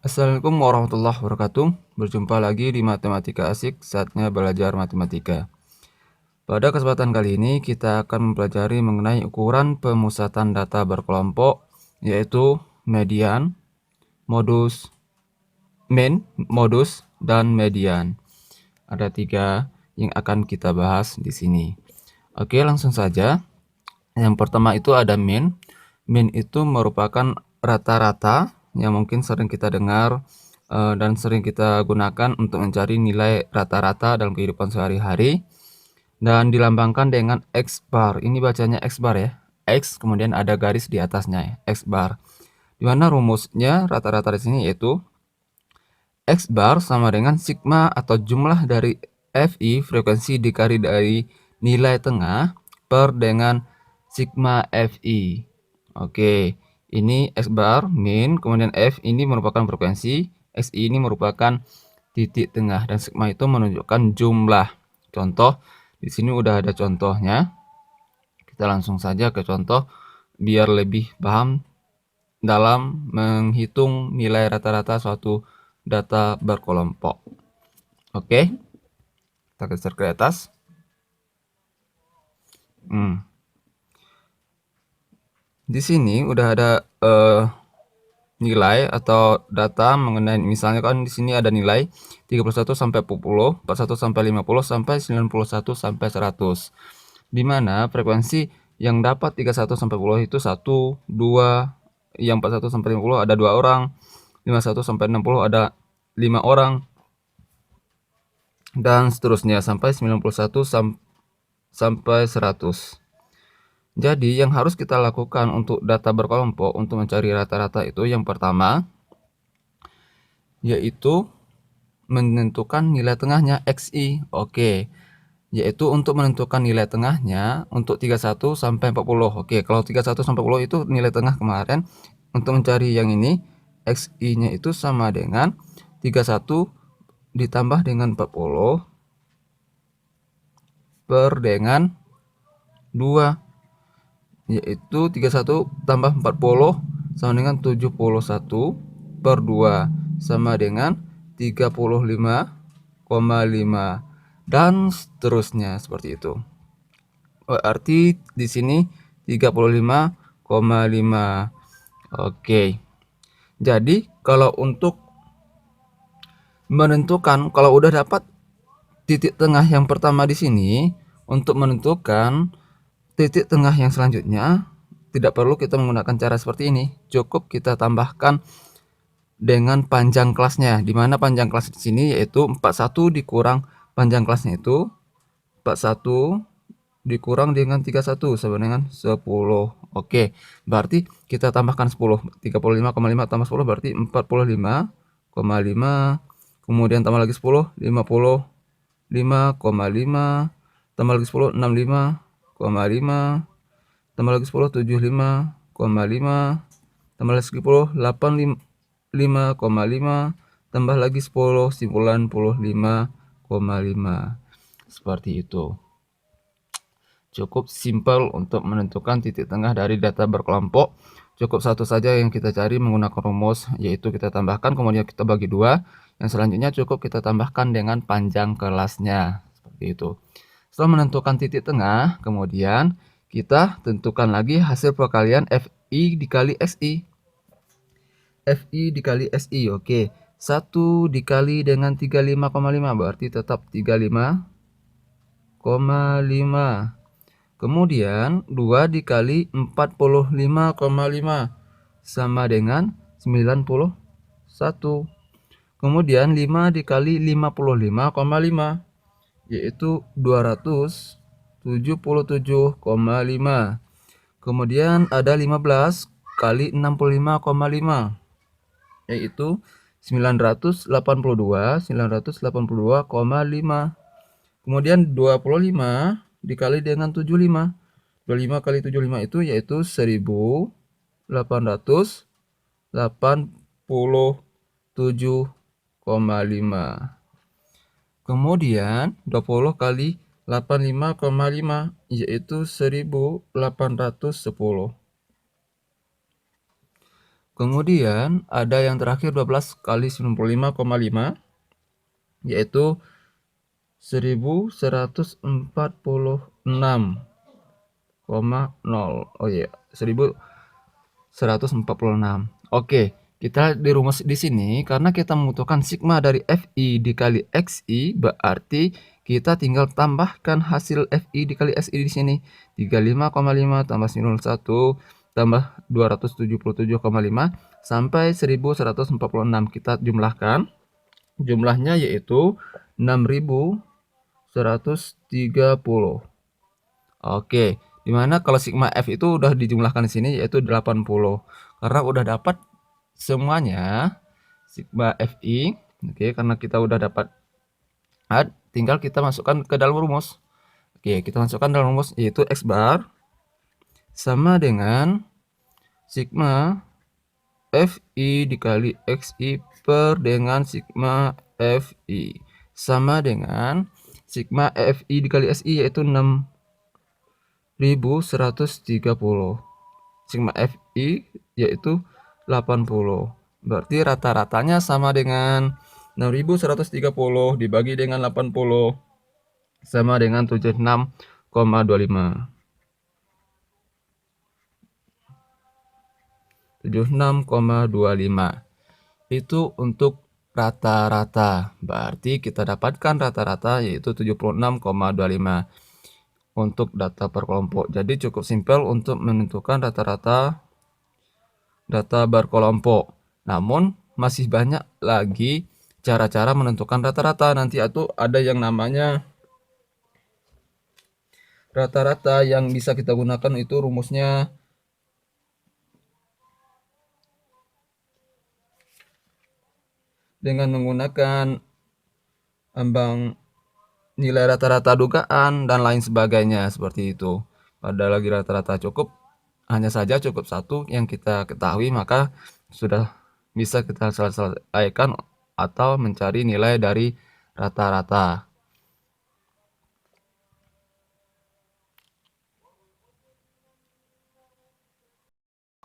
Assalamualaikum warahmatullahi wabarakatuh. Berjumpa lagi di Matematika Asik, saatnya belajar matematika. Pada kesempatan kali ini kita akan mempelajari mengenai ukuran pemusatan data berkelompok, yaitu median, modus, modus, dan median. Ada 3 yang akan kita bahas di sini. Oke, langsung saja. Yang pertama itu ada mean. Mean itu merupakan rata-rata yang mungkin sering kita dengar dan sering kita gunakan untuk mencari nilai rata-rata dalam kehidupan sehari-hari, dan dilambangkan dengan X bar. Ini bacanya X bar ya. X kemudian ada garis di atasnya ya, X bar. Di mana rumusnya rata-rata di sini yaitu X bar sama dengan sigma atau jumlah dari Fi frekuensi dikali dari nilai tengah per dengan sigma Fi. Oke, ini X bar min, kemudian F ini merupakan frekuensi, Xi ini merupakan titik tengah, dan sigma itu menunjukkan jumlah. Contoh, di sini udah ada contohnya. Kita langsung saja ke contoh biar lebih paham dalam menghitung nilai rata-rata suatu data berkelompok. Oke, kita geser ke atas. Di sini udah ada nilai atau data mengenai, misalnya kan di sini ada nilai 31 sampai 40, 41 sampai 50 sampai 91 sampai 100. Di mana frekuensi yang dapat 31 sampai 40 itu 1, 2, yang 41 sampai 50 ada 2 orang, 51 sampai 60 ada 5 orang, dan seterusnya sampai 91 sampai 100. Jadi yang harus kita lakukan untuk data berkelompok untuk mencari rata-rata itu yang pertama yaitu menentukan nilai tengahnya Xi. Oke. Yaitu untuk menentukan nilai tengahnya untuk 31 sampai 40. Oke, kalau 31 sampai 40 itu nilai tengah kemarin. Untuk mencari yang ini Xi-nya itu sama dengan 31 ditambah dengan 40 per dengan 2, yaitu 31 tambah 40 sama dengan 71 per 2 sama dengan 35,5, dan seterusnya seperti itu. Berarti di sini 35,5. Oke. Jadi kalau untuk menentukan, kalau udah dapat titik tengah yang pertama di sini, untuk menentukan titik tengah yang selanjutnya tidak perlu kita menggunakan cara seperti ini. Cukup kita tambahkan dengan panjang kelasnya, di mana panjang kelas di sini yaitu 41 dikurang panjang kelasnya itu 41 dikurang dengan 31 sama dengan 10. Oke, berarti kita tambahkan 10. 35,5 tambah 10 berarti 45,5. Kemudian tambah lagi 10, 55,5. Tambah lagi 10, 65,5. Tambah lagi 10, 75,5. Tambah lagi 10, 85,5. Tambah lagi 10, 95,5. Seperti itu. Cukup simpel untuk menentukan titik tengah dari data berkelompok. Cukup satu saja yang kita cari menggunakan rumus, yaitu kita tambahkan kemudian kita bagi 2. Yang selanjutnya cukup kita tambahkan dengan panjang kelasnya. Seperti itu. Setelah menentukan titik tengah, kemudian kita tentukan lagi hasil perkalian Fi dikali Xi. Fi dikali Si. Oke. 1 dikali dengan 35,5 berarti tetap 35,5. Kemudian 2 dikali 45,5 sama dengan 91. Kemudian 5 dikali 55,5 yaitu 277,5. Kemudian ada 15 kali 65,5 yaitu 982,5. Kemudian 25 dikali dengan 75. 25 kali 75 itu yaitu 1887,5. Kemudian 20 kali 85,5 yaitu 1810. Kemudian ada yang terakhir 12 kali 95,5 yaitu 1146,0. Oh iya, 1146. Oke, kita dirumus di sini karena kita membutuhkan sigma dari Fi dikali Xi, berarti kita tinggal tambahkan hasil Fi dikali Si di sini. 35,5 tambah 91 tambah 277,5 sampai 1146. Kita jumlahkan. Jumlahnya yaitu 6130. Oke, dimana kalau sigma F itu udah dijumlahkan di sini yaitu 80. Karena udah dapat semuanya sigma Fi, oke, karena kita udah dapat tinggal kita masukkan ke dalam rumus. Oke, kita masukkan dalam rumus yaitu X bar sama dengan sigma Fi dikali Xi per dengan sigma Fi sama dengan sigma Fi dikali Si yaitu 6130. Sigma Fi yaitu 80. Berarti rata-ratanya sama dengan 6130 dibagi dengan 80 sama dengan 76,25. 76,25. Itu untuk rata-rata. Berarti kita dapatkan rata-rata yaitu 76,25 untuk data per kelompok. Jadi cukup simpel untuk menentukan rata-rata data berkelompok. Namun masih banyak lagi cara-cara menentukan rata-rata. Nanti itu ada yang namanya rata-rata yang bisa kita gunakan itu rumusnya dengan menggunakan ambang nilai rata-rata dugaan dan lain sebagainya seperti itu. Pada lagi rata-rata cukup hanya saja cukup satu yang kita ketahui, maka sudah bisa kita selesaikan atau mencari nilai dari rata-rata.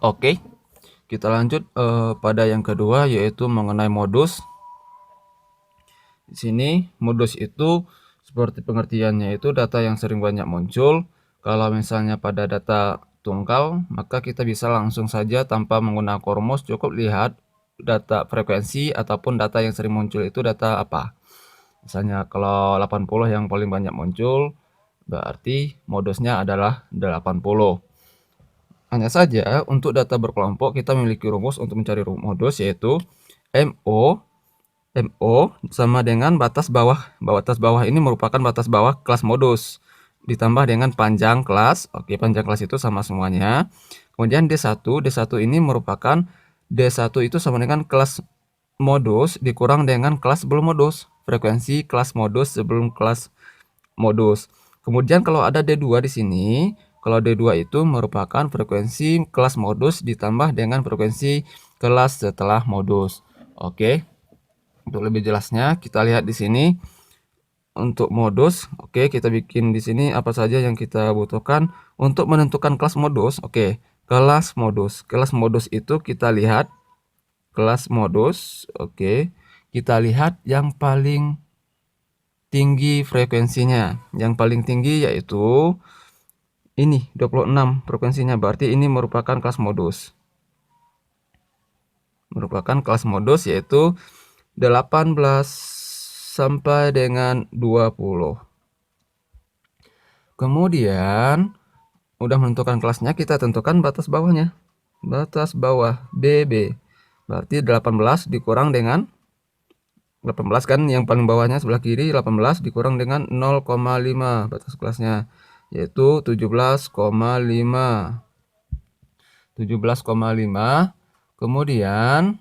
Oke, kita lanjut pada yang kedua yaitu mengenai modus. Di sini modus itu seperti pengertiannya itu data yang sering banyak muncul. Kalau misalnya pada data tunggal, maka kita bisa langsung saja tanpa menggunakan rumus, cukup lihat data frekuensi ataupun data yang sering muncul itu data apa. Misalnya kalau 80 yang paling banyak muncul, berarti modusnya adalah 80. Hanya saja untuk data berkelompok kita memiliki rumus untuk mencari modus yaitu MO sama dengan batas bawah. Batas bawah ini merupakan batas bawah kelas modus ditambah dengan panjang kelas. Oke, panjang kelas itu sama semuanya. Kemudian D1 ini merupakan D1 itu sama dengan kelas modus dikurang dengan kelas sebelum modus. Frekuensi kelas modus sebelum kelas modus. Kemudian kalau ada D2 di sini, kalau D2 itu merupakan frekuensi kelas modus ditambah dengan frekuensi kelas setelah modus. Oke. Untuk lebih jelasnya kita lihat di sini untuk modus. Oke, kita bikin di sini apa saja yang kita butuhkan untuk menentukan kelas modus. Oke, kelas modus. Kelas modus itu kita lihat kelas modus. Oke, kita lihat yang paling tinggi frekuensinya. Yang paling tinggi yaitu ini 26 frekuensinya, berarti ini merupakan kelas modus. Merupakan kelas modus yaitu 18 sampai dengan 20. Kemudian udah menentukan kelasnya, kita tentukan batas bawahnya. Batas bawah BB. Berarti 18 dikurang dengan 18 kan yang paling bawahnya sebelah kiri, 18 dikurang dengan 0,5 batas kelasnya yaitu 17,5. 17,5.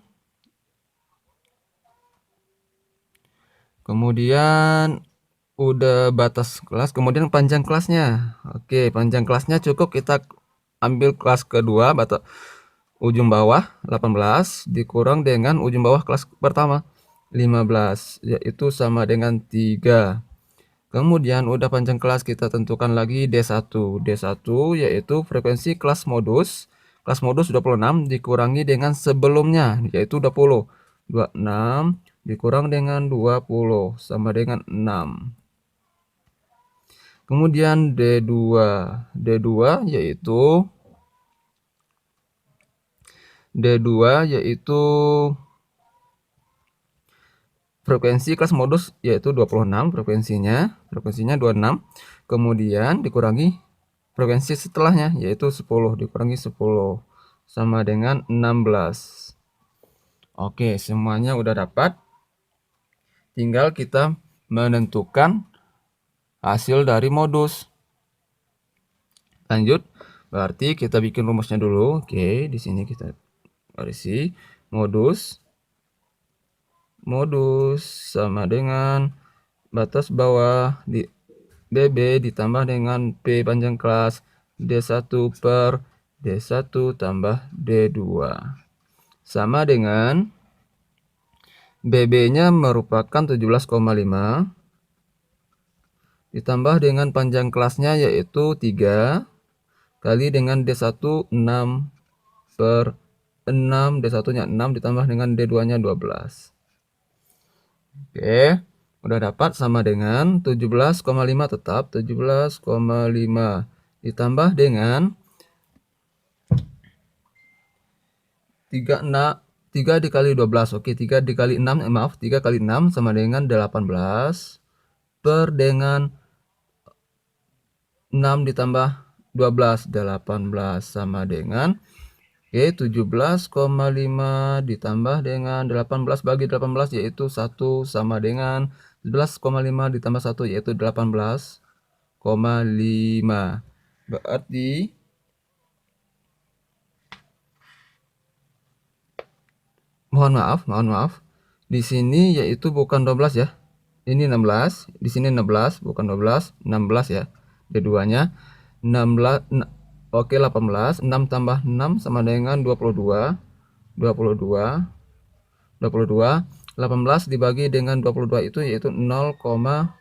Kemudian udah batas kelas, kemudian panjang kelasnya. Oke, panjang kelasnya cukup kita ambil kelas kedua, ujung bawah 18 dikurang dengan ujung bawah kelas pertama 15, yaitu sama dengan 3. Kemudian udah panjang kelas, kita tentukan lagi D1. D1 yaitu frekuensi kelas modus. kelas modus 26 dikurangi dengan sebelumnya, yaitu 20. 26 dikurang dengan 20 sama dengan 6. Kemudian D2 yaitu frekuensi kelas modus yaitu 26, frekuensinya 26, kemudian dikurangi frekuensi setelahnya yaitu 10, dikurangi 10 sama dengan 16. Oke, semuanya udah dapat. Tinggal kita menentukan hasil dari modus. Lanjut, berarti kita bikin rumusnya dulu. Oke, di sini kita isi modus sama dengan batas bawah di BB ditambah dengan P panjang kelas D1 per D1 tambah D2 sama dengan BB-nya merupakan 17,5 ditambah dengan panjang kelasnya yaitu 3 kali dengan D1 6 per 6, D1-nya 6 ditambah dengan D2-nya 12. Oke, udah dapat sama dengan 17,5 tetap 17,5 ditambah dengan 3 dikali 12. Oke, 3 dikali 6, maaf, 3 kali 6 sama dengan 18 per dengan 6 ditambah 12, 18 sama dengan 17,5 ditambah dengan 18 bagi 18 yaitu 1 sama dengan 11,5 ditambah 1 yaitu 18,5. Berarti mohon maaf. Di sini yaitu bukan 12 ya. Ini 16, di sini 16, bukan 12, 16 ya. Keduanya 16, oke 18, 6 tambah 6 sama dengan 22, 18 dibagi dengan 22 itu yaitu 0,819,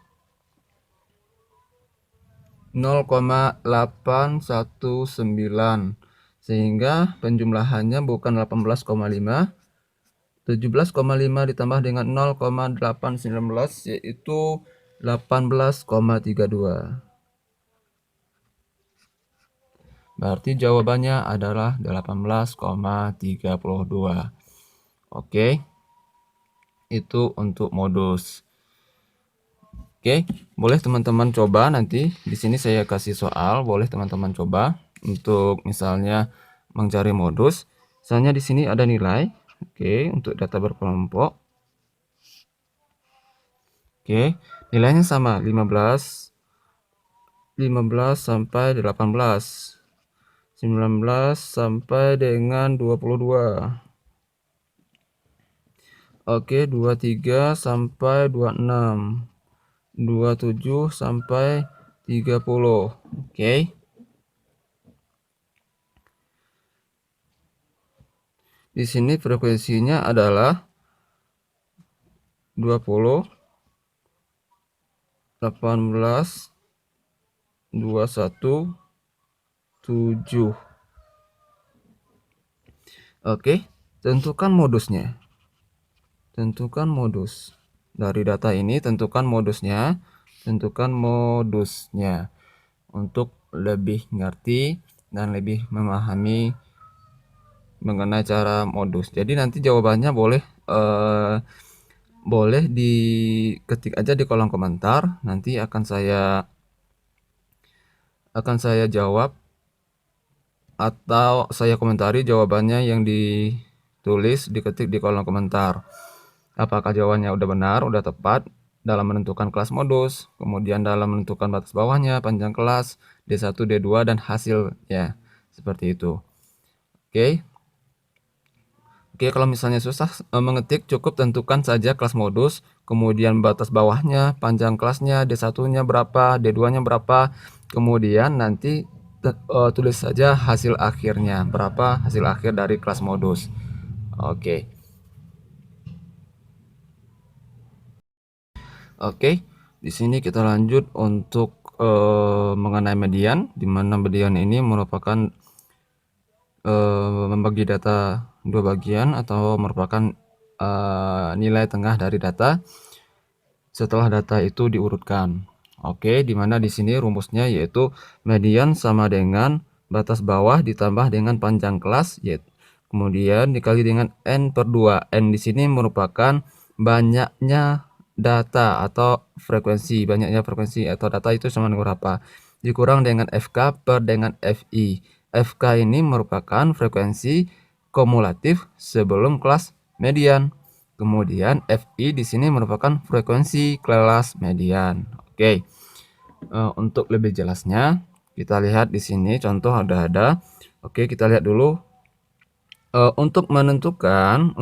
sehingga penjumlahannya bukan 18,5, 17,5 ditambah dengan 0,819 yaitu 18,32. Berarti jawabannya adalah 18,32. Oke. Itu untuk modus. Oke, boleh teman-teman coba nanti di sini saya kasih soal, boleh teman-teman coba untuk misalnya mencari modus. Misalnya di sini ada nilai. Oke, untuk data berkelompok. Oke, nilainya sama 15 sampai 18. 19 sampai dengan 22. Oke, 23 sampai 26. 27 sampai 30. Oke. Di sini frekuensinya adalah 20, 18, 21, 7. Oke, tentukan modusnya. Tentukan modus. Dari data ini tentukan modusnya. Untuk lebih ngerti dan lebih memahami mengenai cara modus. Jadi nanti jawabannya boleh diketik aja di kolom komentar. Nanti akan saya jawab atau saya komentari jawabannya yang ditulis diketik di kolom komentar. Apakah jawabannya udah benar, udah tepat dalam menentukan kelas modus, kemudian dalam menentukan batas bawahnya, panjang kelas, D1, D2 dan hasilnya. Seperti itu. Oke. Oke, kalau misalnya susah mengetik, cukup tentukan saja kelas modus, kemudian batas bawahnya, panjang kelasnya, D1-nya berapa, D2-nya berapa, kemudian nanti tulis saja hasil akhirnya, berapa hasil akhir dari kelas modus. Oke. Oke, di sini kita lanjut untuk mengenai median, di mana median ini merupakan membagi data dua bagian atau merupakan nilai tengah dari data setelah data itu diurutkan. Oke, di mana di sini rumusnya yaitu median sama dengan batas bawah ditambah dengan panjang kelas, yaitu kemudian dikali dengan n/2. N di sini merupakan banyaknya data atau frekuensi. Banyaknya frekuensi atau data itu sama dengan berapa? Dikurang dengan FK per dengan FI. FK ini merupakan frekuensi kumulatif sebelum kelas median. Kemudian FI di sini merupakan frekuensi kelas median. Oke. Untuk lebih jelasnya kita lihat di sini contoh ada. Oke, kita lihat dulu. Untuk menentukan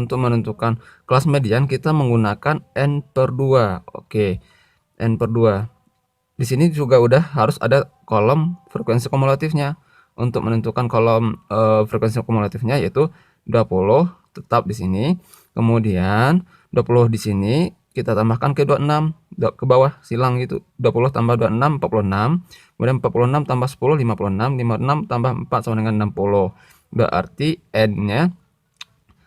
kelas median kita menggunakan n/2. Oke, n/2. Di sini juga udah harus ada kolom frekuensi kumulatifnya. Untuk menentukan kolom frekuensi kumulatifnya yaitu 20 tetap di sini. Kemudian 20 di sini kita tambahkan ke 26 ke bawah silang gitu. 20 tambah 26 46. Kemudian 46 tambah 10 56. 56 tambah 4 sama dengan 60. Berarti n-nya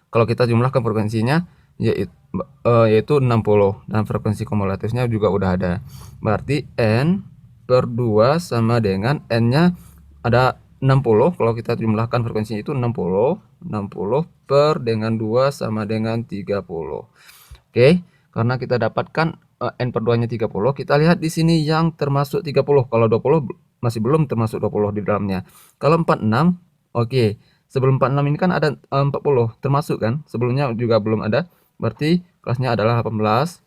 kalau kita jumlahkan frekuensinya yaitu 60 dan frekuensi kumulatifnya juga udah ada. Berarti n/2 sama dengan n-nya ada 60. Kalau kita jumlahkan frekuensinya itu 60 per dengan 2 sama dengan 30. Oke, karena kita dapatkan n/2 nya 30, kita lihat di sini yang termasuk 30. Kalau 20 masih belum termasuk 20 di dalamnya. Kalau 46, oke. Sebelum 46 ini kan ada 40 termasuk kan? Sebelumnya juga belum ada. Berarti kelasnya adalah 18.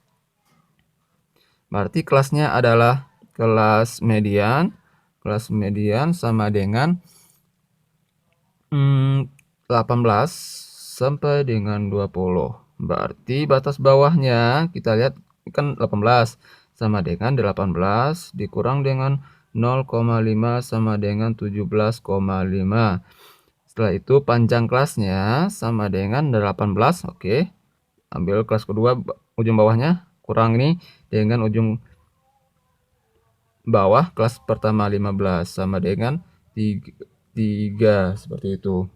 Berarti kelasnya adalah kelas median. Kelas median sama dengan 18 sampai dengan 20. Berarti batas bawahnya kita lihat kan 18 sama dengan 18 dikurang dengan 0,5 sama dengan 17,5. Setelah itu panjang kelasnya sama dengan 18. Oke. Ambil kelas kedua ujung bawahnya, kurang ini dengan ujung bawah kelas pertama 15 sama dengan 3 seperti itu.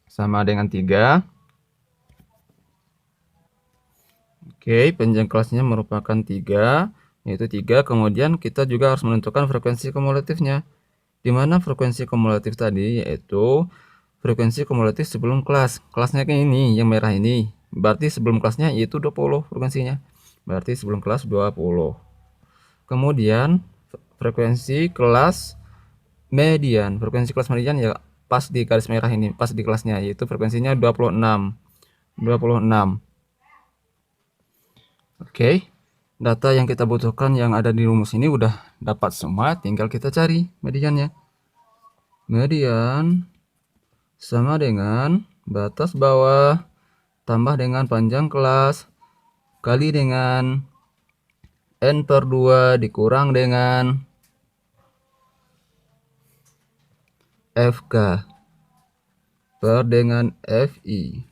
Sama dengan 3. Oke, panjang kelasnya merupakan 3, yaitu 3. Kemudian kita juga harus menentukan frekuensi kumulatifnya. Di mana frekuensi kumulatif tadi yaitu frekuensi kumulatif sebelum kelas. Kelasnya kayak ini, yang merah ini. Berarti sebelum kelasnya yaitu 20 frekuensinya. Berarti sebelum kelas 20. Kemudian frekuensi kelas median. Frekuensi kelas median ya pas di garis merah ini, pas di kelasnya yaitu frekuensinya 26. Oke. Data yang kita butuhkan yang ada di rumus ini udah dapat semua, tinggal kita cari mediannya. Median sama dengan batas bawah tambah dengan panjang kelas kali dengan n/2 dikurang dengan FK per dengan FI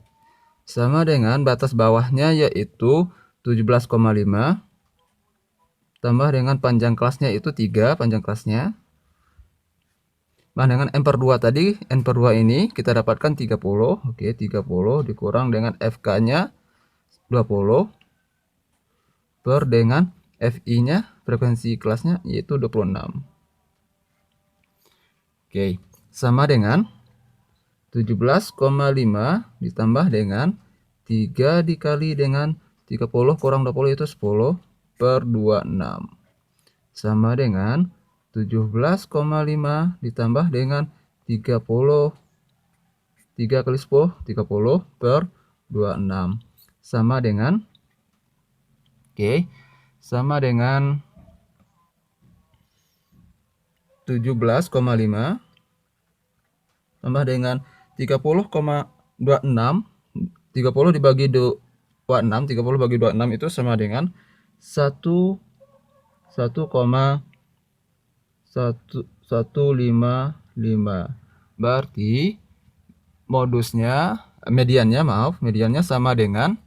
sama dengan batas bawahnya yaitu 17,5 tambah dengan panjang kelasnya itu 3 panjang kelasnya. Nah, dengan n/2 tadi, n/2 ini kita dapatkan 30. Oke, 30 dikurang dengan FK-nya 20 per dengan FI-nya frekuensi kelasnya yaitu 26. Oke, sama dengan 17,5 ditambah dengan 3 dikali dengan 30 kurang 20 itu 10 per 26. Sama dengan 17,5 ditambah dengan 30. 3 kali 10, 30 per 26. Sama dengan, oke, sama dengan 17,5 tambah dengan 30,26. 30 dibagi 26, 30 bagi 26 itu sama dengan 1,155. Berarti mediannya sama dengan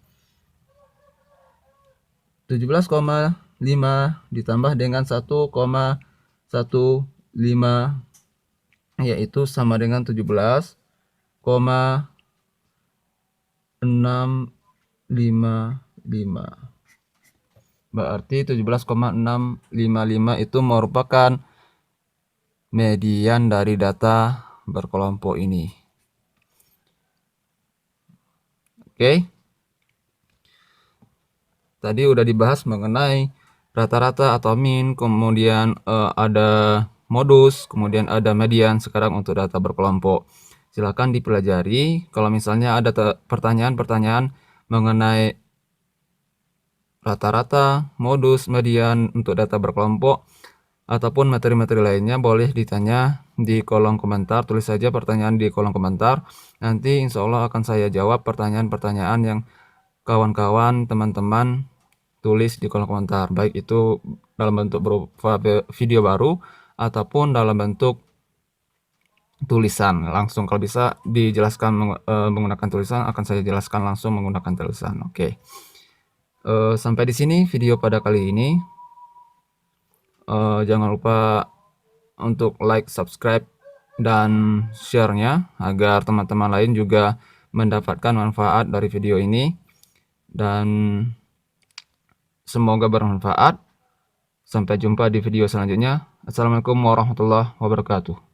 17,5 ditambah dengan 1,155 yaitu sama dengan 17 Berarti 17,655 itu merupakan median dari data berkelompok ini. Oke. Tadi udah dibahas mengenai rata-rata atau min, kemudian ada modus, kemudian ada median. Sekarang untuk data berkelompok, silakan dipelajari. Kalau misalnya ada pertanyaan-pertanyaan mengenai rata-rata, modus, median untuk data berkelompok ataupun materi-materi lainnya, boleh ditanya di kolom komentar. Tulis saja pertanyaan di kolom komentar. Nanti insya Allah akan saya jawab pertanyaan-pertanyaan yang kawan-kawan, teman-teman tulis di kolom komentar, baik itu dalam bentuk berupa video baru ataupun dalam bentuk tulisan langsung. Kalau bisa dijelaskan menggunakan tulisan, akan saya jelaskan langsung menggunakan tulisan. Oke. Sampai di sini video pada kali ini. Jangan lupa untuk like, subscribe, dan share-nya agar teman-teman lain juga mendapatkan manfaat dari video ini, dan semoga bermanfaat. Sampai jumpa di video selanjutnya. Assalamualaikum warahmatullahi wabarakatuh.